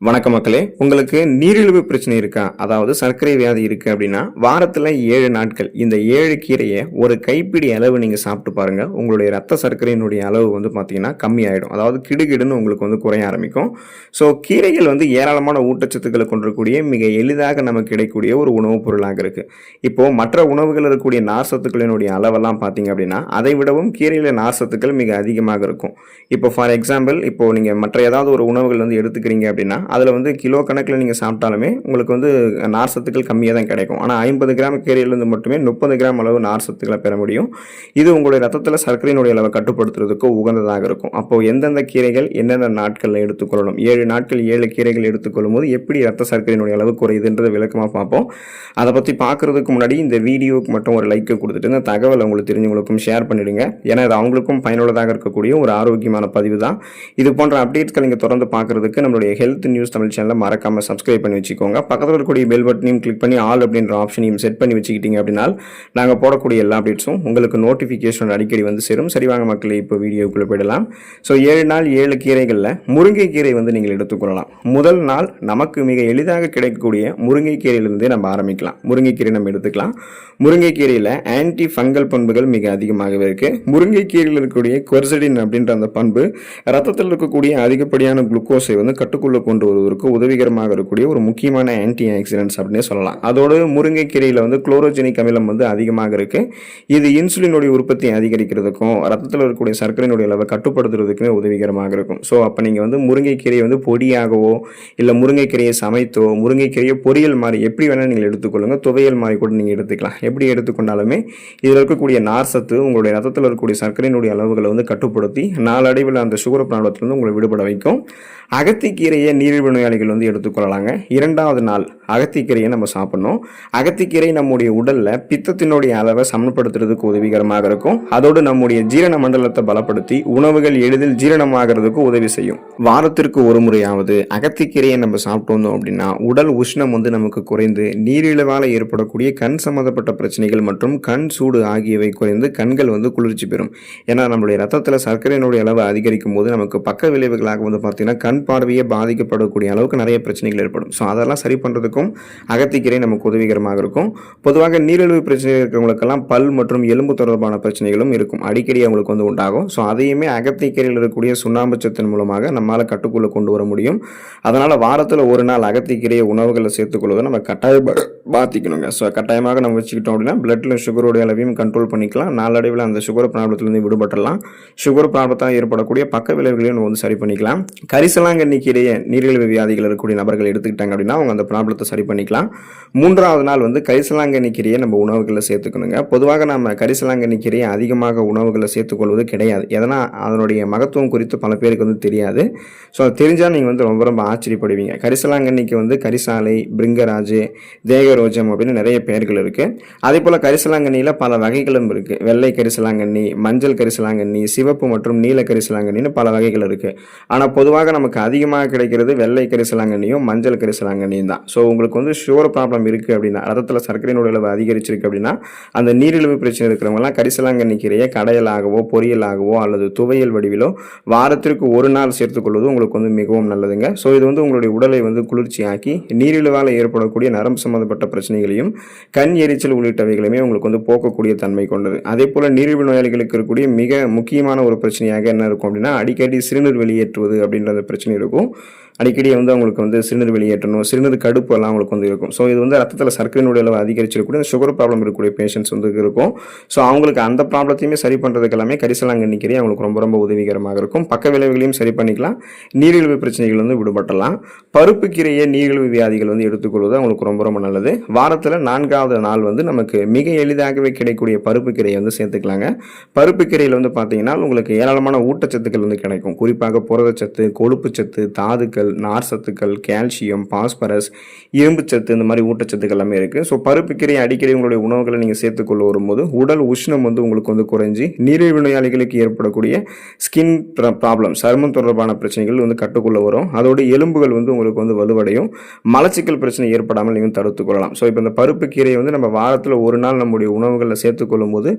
வணக்க மக்களே, உங்களுக்கு நீரிழிவு பிரச்சனை இருக்கா? அதாவது சர்க்கரை வியாதி இருக்கு அப்படின்னா, வாரத்துல 7 நாட்கள் இந்த 7 கீரைய ஒரு கைப்பிடி அளவு நீங்க சாப்பிட்டு பாருங்க. உங்களுடைய ரத்த சர்க்கரையினுடைய அளவு வந்து பார்த்தீங்கன்னா கம்மியாயிடும். அதாவது கிடுகிடுன்னு உங்களுக்கு வந்து குறைய ஆரம்பிக்கும். ஸோ கீரைகள் வந்து ஏராளமான ஊட்டச்சத்துக்களை கொண்டிருக்கக்கூடிய மிக எளிதாக நமக்கு கிடைக்கக்கூடிய ஒரு உணவுப் பொருளாக இருக்கு. இப்போ மற்ற உணவுகள் இருக்கக்கூடிய நார்ச்சத்துக்களினுடைய அளவெல்லாம் பார்த்தீங்க அப்படின்னா, அதை விடவும் கீரையில நார்ச்சத்துக்கள் மிக அதிகமாக இருக்கும். இப்போ ஃபார் எக்ஸாம்பிள் இப்போ நீங்க மற்ற ஏதாவது ஒரு உணவுகள் வந்து எடுத்துக்கிறீங்க அப்படின்னா, அதில் வந்து கிலோ கணக்கில் நீங்கள் சாப்பிட்டாலுமே உங்களுக்கு வந்து நார் சத்துக்கள் கம்மியாக தான் கிடைக்கும். ஆனால் 50 கிராம் கீரையிலிருந்து மட்டுமே 30 கிராம் அளவு நார் சத்துக்களை பெற முடியும். இது உங்களுடைய ரத்தத்தில் சர்க்கரையினுடைய அளவை கட்டுப்படுத்துறதுக்கு உகந்ததாக இருக்கும். அப்போது எந்தெந்த கீரைகள் எந்தெந்த நாட்களில் எடுத்துக்கொள்ளணும், 7 நாட்கள் 7 கீரைகள் எடுத்துக்கொள்ளும் போது எப்படி ரத்த சர்க்கரையினுடைய அளவு குறையுதுன்றதை விளக்கமாக பார்ப்போம். அதை பற்றி பார்க்குறதுக்கு முன்னாடி இந்த வீடியோவுக்கு மட்டும் ஒரு லைக்கை கொடுத்துட்டு இந்த தகவல் உங்களுக்கு தெரிஞ்சவங்களுக்கும் ஷேர் பண்ணிடுங்க. ஏன்னா இது அவங்களுக்கும் பயனுள்ளதாக இருக்கக்கூடிய ஒரு ஆரோக்கியமான பதிவு தான். இது போன்ற அப்டேட்ஸ்கள் நீங்கள் தொடர்ந்து பார்க்குறதுக்கு நம்மளுடைய ஹெல்த் நியூஸ் தமிழ் சேனலை மறக்காம சப்ஸ்கிரைப் பண்ணி வச்சுக்கோங்க. பக்கத்தில் இருக்கக்கூடிய பெல் பட்டனையும் கிளிக் பண்ணி ஆல் அப்படின்ற ஆப்ஷனையும் செட் பண்ணி வச்சுக்கிட்டீங்க அப்படின்னா நாங்கள் போடக்கூடிய எல்லா அப்டேட்ஸும் உங்களுக்கு நோட்டிஃபிகேஷன் அடிக்கடி வந்து சேரும். சரிவாங்க மக்களே, இப்போ வீடியோக்குள்ளே போயிடலாம். ஸோ 7 நாள் 7 கீரைகளில் முருங்கைக்கீரை வந்து நீங்கள் எடுத்துக்கொள்ளலாம். முதல் நாள் நமக்கு மிக எளிதாக கிடைக்கக்கூடிய முருங்கைக்கீரையிலிருந்தே நம்ம ஆரம்பிக்கலாம். முருங்கைக்கீரை நம்ம எடுத்துக்கலாம். முருங்கைக்கீரையில் ஆன்டி ஃபங்கல் பண்புகள் மிக அதிகமாகவே இருக்கு. முருங்கைக்கீரையில் இருக்கக்கூடிய கொர்சடின் அப்படின்ற அந்த பண்பு ரத்தத்தில் இருக்கக்கூடிய அதிகப்படியான குளுக்கோஸை வந்து கட்டுக்குள்ள கொண்டு வருவதற்கு உதவிகரமாக இருக்கக்கூடிய ஒரு முக்கியமான ஆன்டி ஆக்சிடென்ட்ஸ் அப்படின்னே சொல்லலாம். அதோடு முருங்கைக்கீரையில் வந்து குளோரோஜெனிக் அமிலம் வந்து அதிகமாக இருக்கு. இது இன்சுலினுடைய உற்பத்தி அதிகரிக்கிறதுக்கும் ரத்தத்தில் இருக்கக்கூடிய சர்க்கரையினுடைய அளவை கட்டுப்படுத்துறதுக்குமே உதவிகரமாக இருக்கும். ஸோ அப்போ நீங்கள் வந்து முருங்கைக்கீரையை வந்து பொடியாகவோ இல்லை முருங்கைக்கீரையை சமைத்தோ முருங்கைக்கீரையை பொரியல் மாதிரி எப்படி வேணால் நீங்கள் எடுத்துக்கொள்ளுங்க. துவையல் மாதிரி கூட நீங்கள் எடுத்துக்கலாம். எப்படி எடுத்துக்கொண்டாலுமே இதில் இருக்கக்கூடிய நார் சத்து உங்களுடைய ரத்தத்தில் இருக்கக்கூடிய சர்க்கரையினுடைய அளவுகளை வந்து கட்டுப்படுத்தி நாளடைவில் அந்த சுகர் ப்ராப்ளத்திலிருந்து உங்களை விடுபட வைக்கும். அகத்திக்கீரையை நீரிழிவு நோயாளிகள் வந்து எடுத்துக்கொள்ளலாங்க. 2வது நாள் அகத்திக்கீரையை நம்ம சாப்பிடணும். அகத்திக்கீரை நம்முடைய உடல்ல பித்தத்தினுடைய அளவை சமன்படுத்துறதுக்கு உதவிகரமாக இருக்கும். அதோடு நம்முடைய ஜீரண மண்டலத்தை பலப்படுத்தி உணவுகள் எளிதில் ஜீரணமாகிறதுக்கு உதவி செய்யும். வாரத்திற்கு ஒரு முறையாவது அகத்திக்கீரையை நம்ம சாப்பிட்டு வந்தோம் அப்படின்னா உடல் உஷ்ணம் வந்து நமக்கு குறைந்து நீரிழிவால் ஏற்படக்கூடிய கண் சம்பந்தப்பட்ட பிரச்சனைகள் மற்றும் கண் சூடு ஆகியவை குறைந்து கண்கள் வந்து குளிர்ச்சி பெறும். ஏன்னா நம்மளுடைய ரத்தத்தில் சர்க்கரையினுடைய அளவு அதிகரிக்கும் போது நமக்கு பக்க விளைவுகளாக வந்து பார்த்தீங்கன்னா கண் பார்வையை பாதிக்கப்படக்கூடிய அளவுக்கு நிறைய பிரச்சனைகள் ஏற்படும். ஸோ அதெல்லாம் சரி பண்ணுறதுக்கும் அகத்திக்கீரை நமக்கு உதவிகரமாக இருக்கும். பொதுவாக நீரிழிவு பிரச்சனை இருக்கிறவங்களுக்கெல்லாம் பல் மற்றும் எலும்பு தொடர்பான பிரச்சனைகளும் இருக்கும். அடிக்கடி அவங்களுக்கு வந்து உண்டாகும். ஸோ அதையுமே அகத்திக்கீரையில் இருக்கக்கூடிய சுண்ணாம்பு சத்தின் மூலமாக நம்மளால் கட்டுக்குள்ளே கொண்டு வர முடியும். அதனால் வாரத்தில் ஒரு நாள் அகத்திக்கீரையை உணவுகளை சேர்த்துக்கொள்வதை நம்ம கட்டாயமாக மாற்றிக்கணுங்க. ஸோ கட்டாயமாக நம்ம வச்சுக்கிட்டோம் அப்படின்னா பிளட்டில் சுகருடைய அளவையும் கண்ட்ரோல் பண்ணிக்கலாம். நாளடைவில் அந்த சுகர் ப்ராப்ளத்திலிருந்து விடுபட்டலாம். சுகர் ப்ராப்ளத்தால் ஏற்படக்கூடிய பக்க விளைவுகளையும் நம்ம வந்து சரி பண்ணிக்கலாம். கரிசலாங்கண்ணி கீரையை நீரிழிவு வியாதிகள் இருக்கக்கூடிய நபர்கள் எடுத்துக்கிட்டாங்க அப்படின்னா அவங்க அந்த ப்ராப்ளத்தை சரி பண்ணிக்கலாம். 3வது நாள் வந்து கரிசலாங்கண்ணி கீரையை நம்ம உணவுகளில் சேர்த்துக்கணுங்க. பொதுவாக நம்ம கரிசலாங்கண்ணி கீரையை அதிகமாக உணவுகளில் சேர்த்துக்கொள்வது கிடையாது. எதனா அதனுடைய மகத்துவம் குறித்து பல பேருக்கு வந்து தெரியாது. ஸோ அது தெரிஞ்சால் நீங்கள் வந்து ரொம்ப ரொம்ப ஆச்சரியப்படுவீங்க. கரிசலாங்கண்ணிக்கு வந்து கரிசாலை, பிரிங்கராஜ், தேகரோஜம் அப்படின்னு நிறைய பெயர்கள் இருக்குது. அதே போல் கரிசலாங்கண்ணியில் பல வகைகளும் இருக்குது. வெள்ளை கரிசலாங்கண்ணி, மஞ்சள் கரிசலாங்கண்ணி, சிவப்பு மற்றும் நீல கரிசலாங்கண்ணின்னு பல வகைகள் இருக்குது. ஆனால் பொதுவாக நமக்கு அதிகமாக கிடைக்கிறது வெள்ளை கரிசலாங்கண்ணியும் மஞ்சள் கரிசலாங்கண்ணியும் தான். ஸோ உங்களுக்கு வந்து சுகர் ப்ராப்ளம் இருக்குது அப்படின்னா ரத்தத்தில் சர்க்கரையினுடைய அளவு அதிகரிச்சிருக்கு அப்படின்னா அந்த நீரிழிவு பிரச்சனை இருக்கிறவங்கலாம் கரிசலாங்கண்ணி கீரையை கடையலாகவோ பொரியலாகவோ அல்லது துவையல் வடிவிலோ வாரத்திற்கு ஒரு நாள் சேர்த்துக்கொள்வது உங்களுக்கு வந்து மிகவும் நல்லதுங்க. ஸோ இது வந்து உங்களுடைய உடலை வந்து குளிர்ச்சியாக்கி நீரிழிவால் ஏற்படக்கூடிய நரம்பு சம்பந்தப்பட்ட பிரச்சனைகளையும் கண் எரிச்சல் உள்ளிட்டவைகளையுமே உங்களுக்கு வந்து போக்கக்கூடிய தன்மை கொண்டது. அதே போல் நீரிழிவு நோயாளிகளுக்கு இருக்கக்கூடிய மிக முக்கியமான ஒரு பிரச்சனையாக என்ன இருக்கும் அப்படின்னா அடிக்கடி சிறுநீர் வெளியேற்றுவது அப்படின்ற பிரச்சனை இருக்கும். அடிக்கடி வந்து அவங்களுக்கு வந்து சிறுநீர் வெளியேற்றணும், சிறுநீர் கடுப்பு எல்லாம் அவங்களுக்கு வந்து இருக்கும். ஸோ இது வந்து ரத்தத்தில் சர்க்கரையினுடைய அளவு அதிகரிச்சிருக்கக்கூடிய சுகர் ப்ராப்ளம் இருக்கக்கூடிய பேஷண்ட்ஸ் வந்து இருக்கும். ஸோ அவங்களுக்கு அந்த ப்ராப்ளத்தையுமே சரி பண்ணுறதுக்கு எல்லாமே கரிசலாங்கண்ணி கீரை அவங்களுக்கு ரொம்ப ரொம்ப உதவிகரமாக இருக்கும். பக்க விளைவுகளையும் சரி பண்ணிக்கலாம். நீரிழிவு பிரச்சனைகள் வந்து விடுபட்டலாம். பருப்பு கீரையை நீரிழிவு வியாதிகள் வந்து எடுத்துக்கொள்வது அவங்களுக்கு ரொம்ப ரொம்ப நல்லது. வாரத்தில் 4வது நாள் வந்து நமக்கு மிக எளிதாகவே கிடைக்கக்கூடிய பருப்பு கீரையை வந்து சேர்த்துக்கலாங்க. பருப்பு கீரையில் வந்து பார்த்தீங்கன்னா உங்களுக்கு ஏராளமான ஊட்டச்சத்துக்கள் வந்து கிடைக்கும். குறிப்பாக புரதச்சத்து, கொழுப்புச்சத்து, தாதுக்கள், நார் சத்துக்கள், கால்சியம், பாஸ்பரஸ், இரும்பு சத்து, இந்த மாதிரி ஊட்டச்சத்துக்கள் எல்லாமே இருக்கு. ஸோ பருப்பு கீரை அடிக்கடி உங்களுடைய உணவுகளை நீங்கள் சேர்த்துக்கொள்ள வரும்போது உடல் உஷ்ணம் வந்து உங்களுக்கு வந்து குறைஞ்சி நீரிழிவு நோயாளிகளுக்கு ஏற்படக்கூடிய ஸ்கின் ப்ராப்ளம், சருமம் தொடர்பான பிரச்சனைகள் வந்து கட்டுக்குள்ள வரும். அதோட எலும்புகள் வந்து உங்களுக்கு வந்து வலுவடையும். மலச்சிக்கல் பிரச்சனை ஏற்படாமல் நீங்கள் தடுத்துக் கொள்ளலாம். ஸோ இப்போ இந்த பருப்பு கீரையை வந்து நம்ம வாரத்தில் ஒரு நாள் நம்முடைய உணவுகளில் சேர்த்துக்கொள்ளும் போது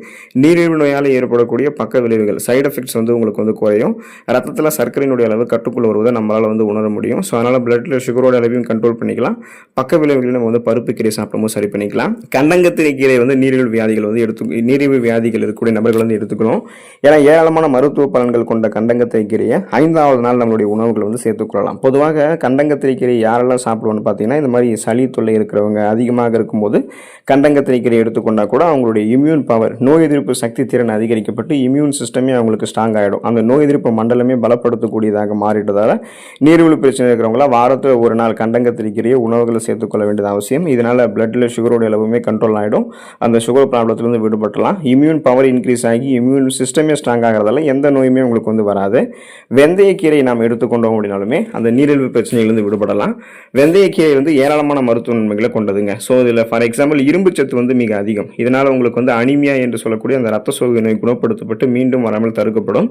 நீரிழிவு நோயால் ஏற்படக்கூடிய பக்க விளைவுகள், சைடு எஃபெக்ட்ஸ் வந்து உங்களுக்கு வந்து குறையும். ரத்தத்தில் சர்க்கரையினுடைய அளவு கட்டுக்குள்ள வருவதை நம்மளால் வந்து உணர முடியும். ஸோ அதனால் பிளட்டில் சுகரோட அளவையும் கண்ட்ரோல் பண்ணிக்கலாம். பக்க விளைவுகளை நம்ம வந்து பருப்பு கீரை சாப்பிடும்போது சரி பண்ணிக்கலாம். கண்டங்கத்திரி கீரை வந்து நீரிழிவு வியாதிகள் வந்து நீரிழிவு வியாதிகள் இருக்கக்கூடிய நபர்கள் வந்து எடுத்துக்கணும். ஏன்னா ஏராளமான மருத்துவ பலன்கள் கொண்ட கண்டங்கத்திரி கீரையை 5வது நாள் நம்மளுடைய உணவுகளை வந்து சேர்த்துக்கொள்ளலாம். பொதுவாக கண்டங்கத்திரி கீரை யாரெல்லாம் சாப்பிடுவோம்னு பார்த்தீங்கன்னா, இந்த மாதிரி சளி தொல்லை இருக்கிறவங்க அதிகமாக இருக்கும்போது கண்டங்கத்திரி கீரை எடுத்துக்கொண்டா கூட அவங்களுடைய இம்யூன் பவர், நோய் எதிர்ப்பு சக்தி திறன் அதிகரிக்கப்பட்டு இம்யூன் சிஸ்டமே அவங்களுக்கு ஸ்ட்ராங் ஆகிடும். அந்த நோய் எதிர்ப்பு மண்டலமே பலப்படுத்தக்கூடியதாக மாறிட்டதால் நீரிழிவு பிரச்சனை இருக்கிறவங்களா வாரத்தில் ஒரு நாள் கண்டங்கத்திரி கீரையை உணவுகளை சேர்த்துக்கொள்ள வேண்டியது அவசியம். இதனால் பிளட்டில் சுகரோட அளவுமே கண்ட்ரோல் ஆகிடும். அந்த சுகர் ப்ராப்ளத்திலிருந்து விடுபட்டலாம். இம்யூன் பவர் இன்க்ரீஸ் ஆகி இம்யூன் சிஸ்டமே ஸ்ட்ராங் ஆகிறதால எந்த நோயுமே உங்களுக்கு வந்து வராது. வெந்தயக்கீரை நாம் எடுத்துக்கொண்டோம் அப்படின்னாலுமே அந்த நீரிழிவு பிரச்சனையிலிருந்து விடுபடலாம். வெந்தயக்கீரை வந்து ஏராளமான மருத்துவ நன்மைகளை கொண்டதுங்க. ஸோ இதில் ஃபார் எக்ஸாம்பிள் இரும்பு சத்து வந்து மிக அதிகம். இதனால் உங்களுக்கு வந்து அனிமியா என்று சொல்லக்கூடிய அந்த ரத்த சோகை நோய் குணப்படுத்தப்பட்டு மீண்டும் வராமல் தடுக்கப்படும்.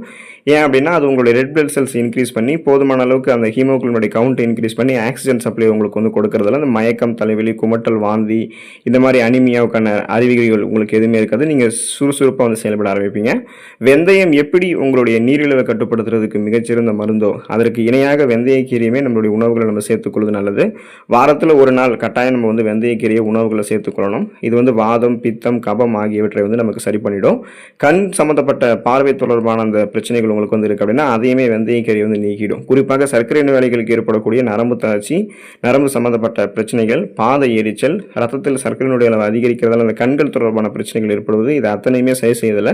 ஏன் அப்படின்னா அது உங்களுடைய ரெட் பிளட் செல்ஸ் இன்க்ரீஸ் பண்ணி போதுமான அளவுக்கு அந்த ஹீமோகுளோபினுடைய கவுண்ட் இன்க்ரீஸ் பண்ணி ஆக்சிஜன் சப்ளை உங்களுக்கு வந்து கொடுக்கறதால அந்த மயக்கம், தலைவலி, குமட்டல், வாந்தி இந்த மாதிரி அனிமியாவுக்கான அறிகுறிகள் உங்களுக்கு எதுவுமே இருக்காது. நீங்கள் சுறுசுறுப்பாக வந்து செயல்பட ஆரம்பிப்பீங்க. வெந்தயம் எப்படி உங்களுடைய நீரிழிவை கட்டுப்படுத்துறதுக்கு மிகச்சிறந்த மருந்தோ அதற்கு இணையாக வெந்தயக்கீரையுமே நம்மளுடைய உணவுகளை நம்ம சேர்த்துக்கொள்வது நல்லது. வாரத்தில் ஒரு நாள் கட்டாயம் நம்ம வந்து வெந்தயக்கீரையை உணவுகளை சேர்த்துக்கொள்ளணும். இது வந்து வாதம், பித்தம், கபம் ஆகியவற்றை வந்து நமக்கு சரி பண்ணிடும். கண் சம்மந்தப்பட்ட பார்வை தொடர்பான அந்த பிரச்சனைகள் உங்களுக்கு வந்து இருக்குது அப்படின்னா அதையுமே வெந்தயக்கீரை வந்து நீக்கிடும். குறிப்பாக சர்க்கரை நோயாளிகளுக்கு ஏற்படக்கூடிய நரம்பு தளர்ச்சி, நரம்பு சம்மந்தப்பட்ட பிரச்சனைகள், பாத எரிச்சல், ரத்தத்தில் சர்க்கரையினுடைய அளவு அதிகரிக்கிறதால அந்த கண்கள் தொடர்பான பிரச்சனைகள் ஏற்படுவது, இது அத்தனையுமே சரி செய்வதில்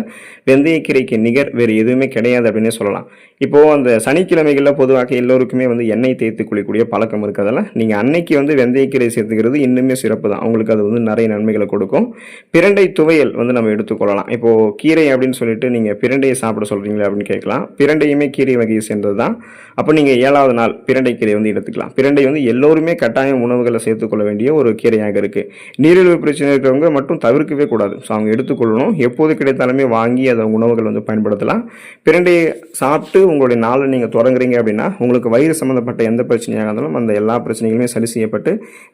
வெந்தயக்கீரைக்கு நிகர் வேறு எதுவுமே கிடையாது அப்படின்னே சொல்லலாம். இப்போது அந்த சனிக்கிழமைகளில் பொதுவாக எல்லோருக்குமே வந்து எண்ணெய் தேய்த்து குளிக்கக்கூடிய பழக்கம் இருக்கிறதால நீங்கள் அன்னைக்கு வந்து வெந்தயக்கீரை சேர்த்துக்கிறது இன்னுமே சிறப்பு தான். அவங்களுக்கு அது வந்து நிறைய நன்மைகளை கொடுக்கும். பிரண்டை துவையல் வந்து நம்ம எடுத்துக்கொள்ளலாம். இப்போது கீரை அப்படின்னு சொல்லிட்டு நீங்கள் பிரண்டையை சாப்பிட சொல்கிறீங்களா அப்படின்னு கேட்கலாம். பிரண்டையுமே கீரை வகையை சேர்ந்தது தான். அப்போ நீங்கள் 7வது நாள் பிரண்டை கீரை வந்து எடுத்துக்கலாம். பிரண்டை வந்து எல்லோருமே கட்டாயம் உணவுகளை சேர்த்துக்கொள்ள வேண்டிய ஒரு கீரையாக இருக்குது. நீரிழிவு பிரச்சனை இருக்கிறவங்க மட்டும் தவிர்க்கவே கூடாது. ஸோ அவங்க எடுத்துக்கொள்ளணும். எப்போது கிடைத்தாலுமே வாங்கி அதை உணவுகள் வந்து பயன்படுத்தலாம். பிரண்டையை சாப்பிட்டு உங்களுடைய நாளை நீங்கள் தொடங்குறீங்க அப்படின்னா உங்களுக்கு வயிறு சம்மந்தப்பட்ட எந்த பிரச்சனையாக இருந்தாலும் அந்த எல்லா பிரச்சனைகளுமே சரி செய்யப்பட்டு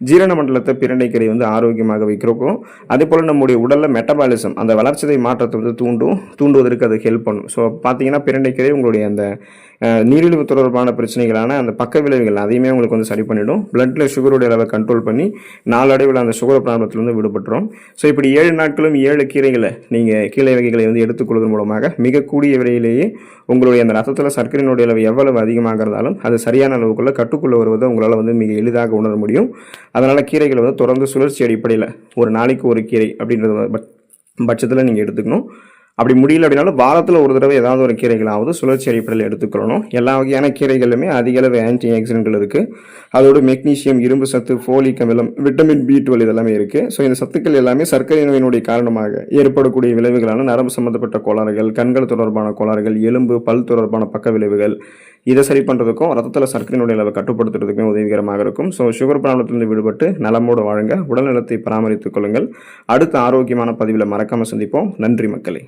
ஜீரண மண்டலத்தை பிரண்டைக்கீரை வந்து ஆரோக்கியமாக வைக்கிறோம். அதே போல் நம்முடைய உடலில் மெட்டபாலிசம் அந்த வளர்ச்சிதை மாற்றத்தை வந்து தூண்டுவதற்கு அது ஹெல்ப் பண்ணும். ஸோ பார்த்தீங்கன்னா பிரண்டைக்கீரை உங்களுடைய அந்த நீரிழிவு தொடர்பான பிரச்சனைகளான அந்த பக்க விளைவுகள் அதையுமே உங்களுக்கு வந்து சரி பண்ணிடும். பிளட்டில் சுகருடைய அளவை கண்ட்ரோல் பண்ணி நாளடைவில் அந்த சுகர் ப்ராப்ளத்திலிருந்து விடுபட்டுரும். ஸோ இப்படி 7 நாட்களும் 7 கீரைகளை நீங்கள் கீரை வகைகளை வந்து எடுத்துக்கொள்வதன் மூலமாக மிக கூடிய விலையிலேயே உங்களுடைய அந்த ரத்தத்தில் சர்க்கரையினுடைய அளவு எவ்வளவு அதிகமாக இருந்தாலும் அது சரியான அளவுக்குள்ள கட்டுக்குள்ளே வருவதை உங்களால் வந்து மிக எளிதாக உணர முடியும். அதனால் கீரைகளை வந்து தொடர்ந்து சுழற்சி அடிப்படையில் ஒரு நாளைக்கு ஒரு கீரை அப்படின்றது பட்சத்தில் நீங்கள் எடுத்துக்கணும். அப்படி முடியல அப்படின்னாலும் வாரத்தில் ஒரு தடவை ஏதாவது ஒரு கீரைகளாவது சுழற்சி அடிப்படையில் எடுத்துக்கொள்ளணும். எல்லா வகையான கீரைகளுமே அதிக அளவு ஆன்டி ஆக்சிடென்ட்கள் இருக்குது. அதோடு மெக்னீசியம், இரும்பு சத்து, ஃபோலிக் அமிலம், விட்டமின் B12 இதெல்லாமே இருக்குது. ஸோ இந்த சத்துக்கள் எல்லாமே சர்க்கரை நோயினுடைய காரணமாக ஏற்படக்கூடிய விளைவுகளான நரம்பு சம்மந்தப்பட்ட கோளாறுகள், கண்கள் தொடர்பான கோளாறுகள், எலும்பு, பல் தொடர்பான பக்க விளைவுகள் இதை சரி பண்ணுறதுக்கும் ரத்தத்தில் சர்க்கரையினுடைய அளவை கட்டுப்படுத்துறதுக்கும் உதவிகரமாக இருக்கும். ஸோ சுகர் ப்ராப்ளத்திலிருந்து விடுபட்டு நலமோடு வாழுங்க. உடல்நலத்தை பராமரித்துக் கொள்ளுங்கள். அடுத்த ஆரோக்கியமான பதிவில் மறக்காமல் சந்திப்போம். நன்றி மக்களே.